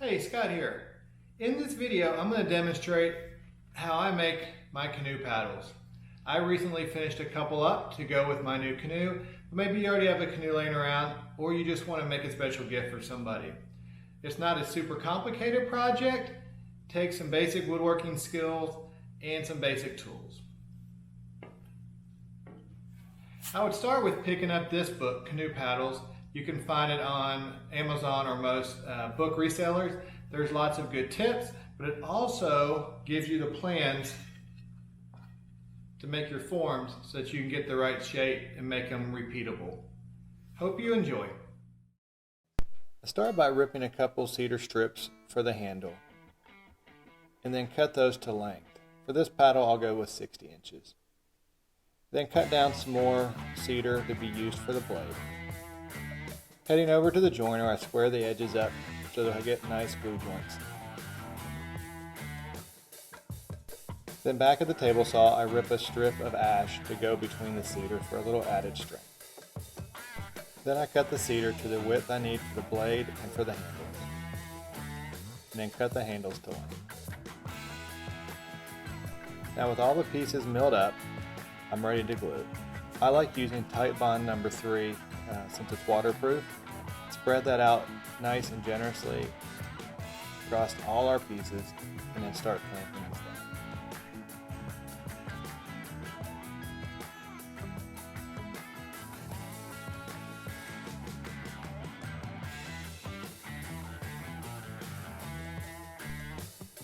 Hey, Scott here. In this video, I'm going to demonstrate how I make my canoe paddles. I recently finished a couple up to go with my new canoe. Maybe you already have a canoe laying around, or you just want to make a special gift for somebody. It's not a super complicated project. It takes some basic woodworking skills and some basic tools. I would start with picking up this book, Canoe Paddles. You can find it on Amazon or most book resellers. There's lots of good tips, but it also gives you the plans to make your forms so that you can get the right shape and make them repeatable. Hope you enjoy. I start by ripping a couple cedar strips for the handle and then cut those to length. For this paddle, I'll go with 60 inches. Then cut down some more cedar to be used for the blade. Heading over to the joiner, I square the edges up so that I get nice glue joints. Then back at the table saw, I rip a strip of ash to go between the cedar for a little added strength. Then I cut the cedar to the width I need for the blade and for the handles. And then cut the handles to length. Now with all the pieces milled up, I'm ready to glue. I like using Titebond number 3 since it's waterproof. Spread that out nice and generously across all our pieces and then start clamping these down.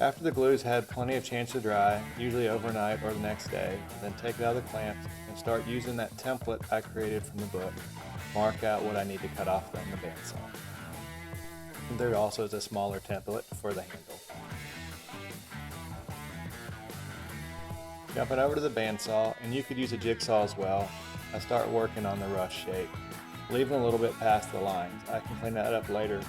After the glue's had plenty of chance to dry, usually overnight or the next day, then take it out of the clamps and start using that template I created from the book. Mark out what I need to cut off on the bandsaw. And there also is a smaller template for the handle. Jumping over to the bandsaw, and you could use a jigsaw as well, I start working on the rush shape, leaving a little bit past the lines. I can clean that up later.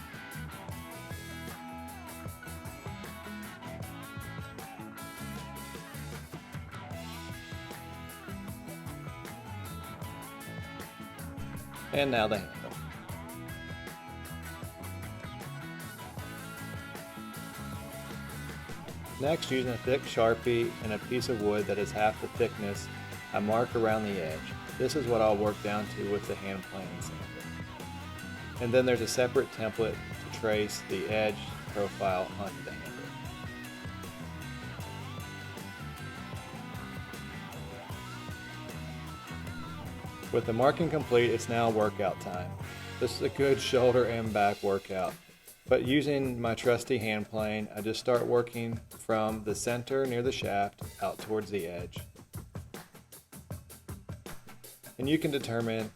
And now the handle. Next, using a thick Sharpie and a piece of wood that is half the thickness, I mark around the edge. This is what I'll work down to with the hand plane and sander. And then there's a separate template to trace the edge profile onto the handle. With the marking complete, it's now workout time. This is a good shoulder and back workout. But using my trusty hand plane, I just start working from the center near the shaft out towards the edge. And you can determine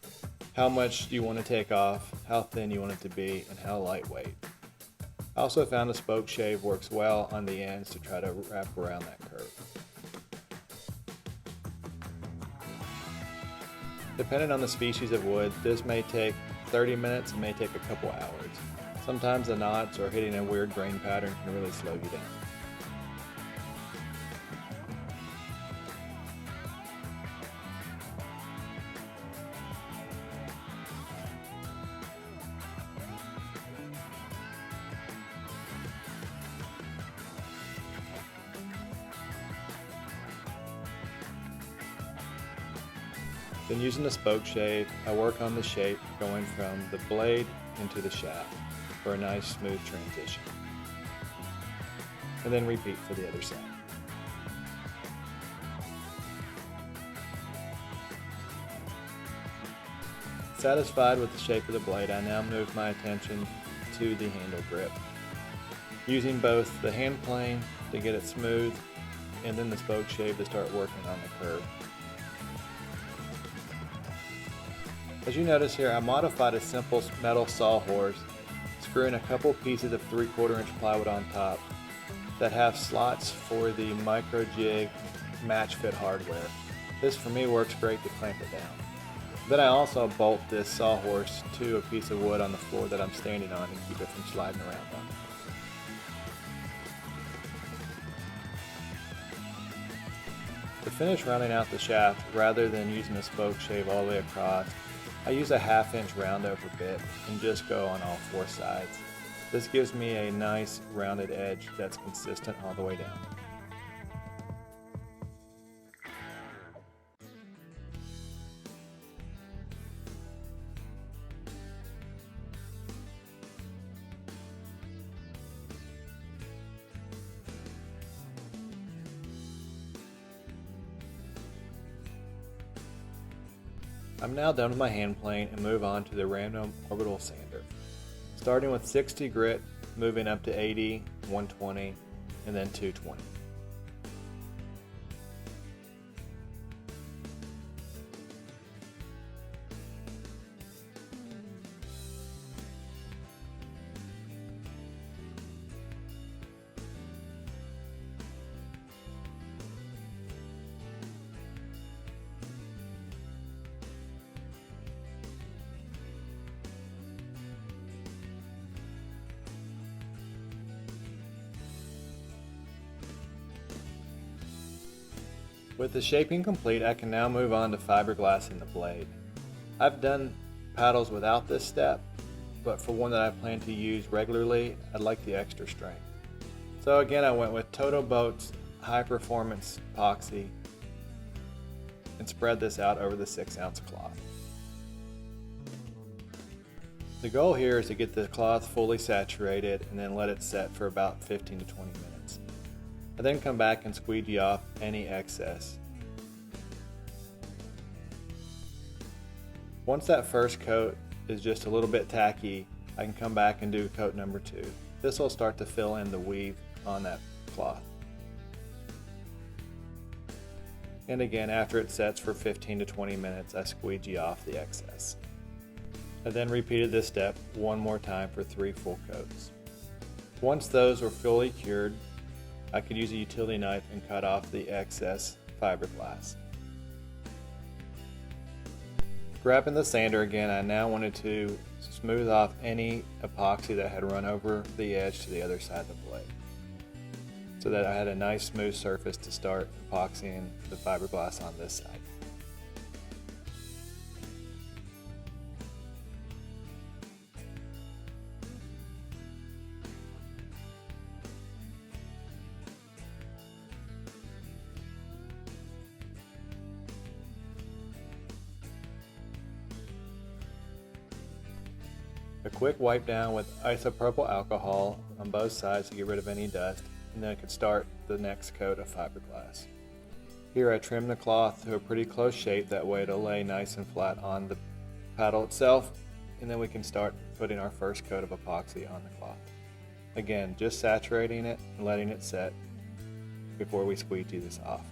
how much you want to take off, how thin you want it to be, and how lightweight. I also found a spoke shave works well on the ends to try to wrap around that curve. Depending on the species of wood, this may take 30 minutes, it may take a couple hours. Sometimes the knots or hitting a weird grain pattern can really slow you down. Then using the spoke shave, I work on the shape going from the blade into the shaft for a nice smooth transition. And then repeat for the other side. Satisfied with the shape of the blade, I now move my attention to the handle grip. Using both the hand plane to get it smooth and then the spoke shave to start working on the curve. As you notice here, I modified a simple metal sawhorse, screwing a couple pieces of 3/4 inch plywood on top that have slots for the micro jig match fit hardware. This for me works great to clamp it down. Then I also bolt this sawhorse to a piece of wood on the floor that I'm standing on to keep it from sliding around on me. To finish rounding out the shaft, rather than using a spoke shave all the way across, I use a 1/2 inch round over bit and just go on all 4 sides. This gives me a nice rounded edge that's consistent all the way down. I'm now done with my hand plane and move on to the random orbital sander. Starting with 60 grit, moving up to 80, 120, and then 220. With the shaping complete, I can now move on to fiberglassing the blade. I've done paddles without this step, but for one that I plan to use regularly, I'd like the extra strength. So again, I went with Toto Boat's high performance epoxy and spread this out over the 6-ounce cloth. The goal here is to get the cloth fully saturated and then let it set for about 15 to 20 minutes. I then come back and squeegee off any excess. Once that first coat is just a little bit tacky, I can come back and do coat number 2. This will start to fill in the weave on that cloth. And again, after it sets for 15 to 20 minutes, I squeegee off the excess. I then repeated this step one more time for 3 full coats. Once those were fully cured, I could use a utility knife and cut off the excess fiberglass. Grabbing the sander again, I now wanted to smooth off any epoxy that had run over the edge to the other side of the blade, so that I had a nice smooth surface to start epoxying the fiberglass on this side. A quick wipe down with isopropyl alcohol on both sides to get rid of any dust, and then I could start the next coat of fiberglass. Here I trim the cloth to a pretty close shape, that way it'll lay nice and flat on the paddle itself, and then we can start putting our first coat of epoxy on the cloth. Again, just saturating it and letting it set before we squeegee this off.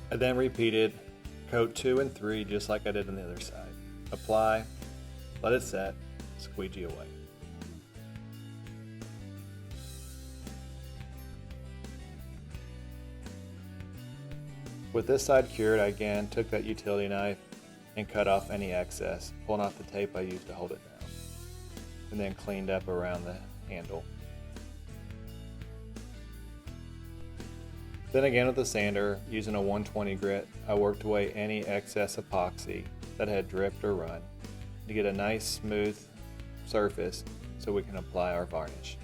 I then repeated coat 2 and 3 just like I did on the other side. Apply, let it set, squeegee away. With this side cured, I again took that utility knife and cut off any excess, pulling off the tape I used to hold it down, and then cleaned up around the handle. Then again with the sander, using a 120 grit, I worked away any excess epoxy that had dripped or run to get a nice smooth surface so we can apply our varnish.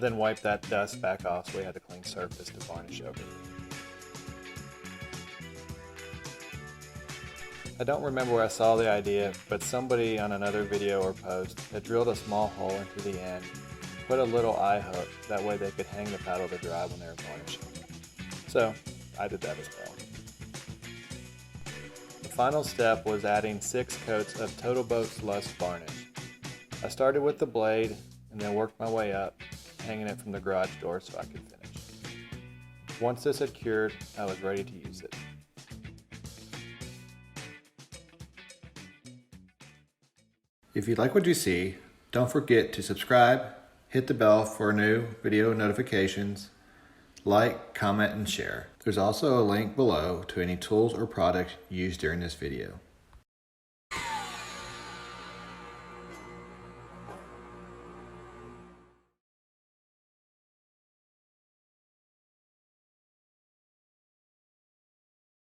then wipe that dust back off so we had a clean surface to varnish over. I don't remember where I saw the idea, but somebody on another video or post had drilled a small hole into the end, put a little eye hook, that way they could hang the paddle to dry when they were varnishing. So I did that as well. The final step was adding 6 coats of Total Boats Lush varnish. I started with the blade and then worked my way up, hanging it from the garage door so I could finish. Once this had cured, I was ready to use it. If you like what you see, don't forget to subscribe, hit the bell for new video notifications, like, comment, and share. There's also a link below to any tools or products used during this video.